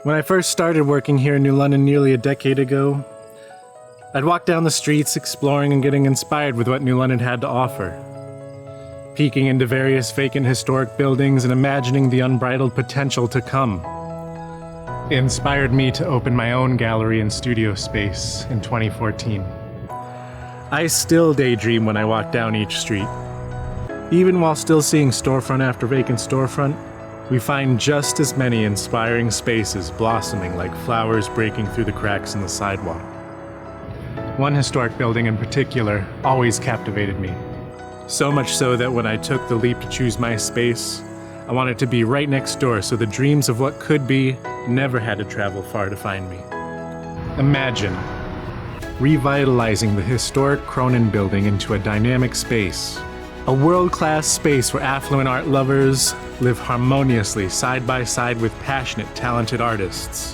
When I first started working here in New London nearly a decade ago, I'd walk down the streets exploring and getting inspired with what New London had to offer. Peeking into various vacant historic buildings and imagining the unbridled potential to come. It inspired me to open my own gallery and studio space in 2014. I still daydream when I walk down each street. Even while still seeing storefront after vacant storefront, we find just as many inspiring spaces blossoming like flowers breaking through the cracks in the sidewalk. One historic building in particular always captivated me. So much so that when I took the leap to choose my space, I wanted to be right next door so the dreams of what could be never had to travel far to find me. Imagine revitalizing the historic Cronin building into a dynamic space. A world-class space where affluent art lovers live harmoniously side by side with passionate, talented artists.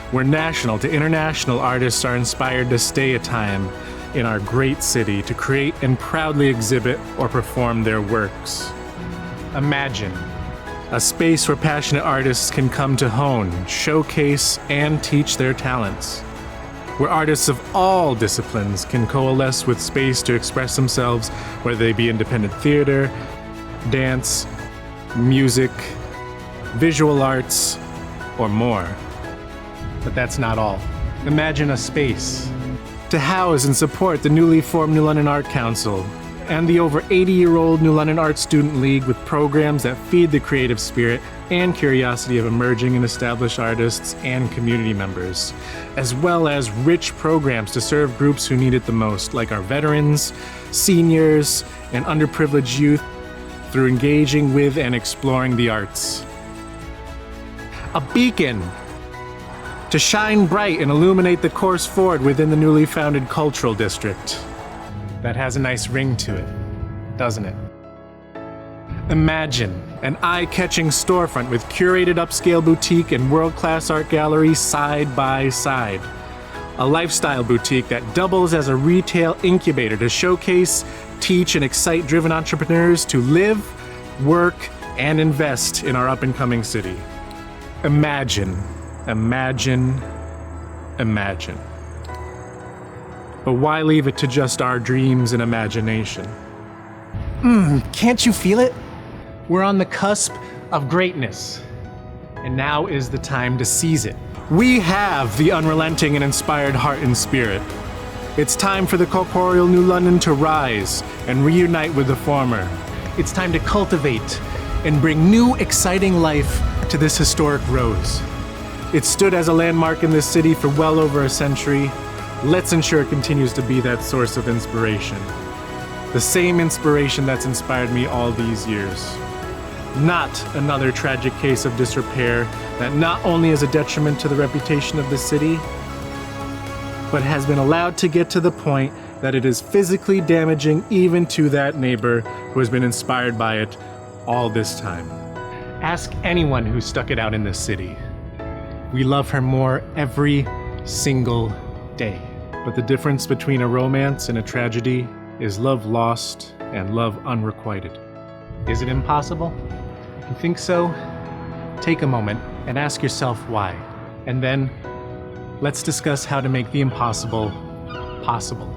Where national to international artists are inspired to stay a time in our great city to create and proudly exhibit or perform their works. Imagine a space where passionate artists can come to hone, showcase, and teach their talents. Where artists of all disciplines can coalesce with space to express themselves, whether they be independent theater, dance, music, visual arts, or more. But that's not all. Imagine a space to house and support the newly formed New London Art Council and the over 80-year-old New London Art Student League with programs that feed the creative spirit and curiosity of emerging and established artists and community members, as well as rich programs to serve groups who need it the most, like our veterans, seniors, and underprivileged youth, through engaging with and exploring the arts. A beacon to shine bright and illuminate the course forward within the newly founded cultural district. That has a nice ring to it, doesn't it? Imagine an eye-catching storefront with curated upscale boutique and world-class art gallery side by side. A lifestyle boutique that doubles as a retail incubator to showcase, teach, and excite driven entrepreneurs to live, work, and invest in our up-and-coming city. Imagine, imagine, imagine. But why leave it to just our dreams and imagination? Can't you feel it? We're on the cusp of greatness, and now is the time to seize it. We have the unrelenting and inspired heart and spirit. It's time for the corporeal New London to rise and reunite with the former. It's time to cultivate and bring new, exciting life to this historic rose. It stood as a landmark in this city for well over a century. Let's ensure it continues to be that source of inspiration. The same inspiration that's inspired me all these years. Not another tragic case of disrepair that not only is a detriment to the reputation of the city, but has been allowed to get to the point that it is physically damaging even to that neighbor who has been inspired by it all this time. Ask anyone who stuck it out in this city. We love her more every single day. But the difference between a romance and a tragedy is love lost and love unrequited. Is it impossible? If you think so, take a moment and ask yourself why. And then let's discuss how to make the impossible possible.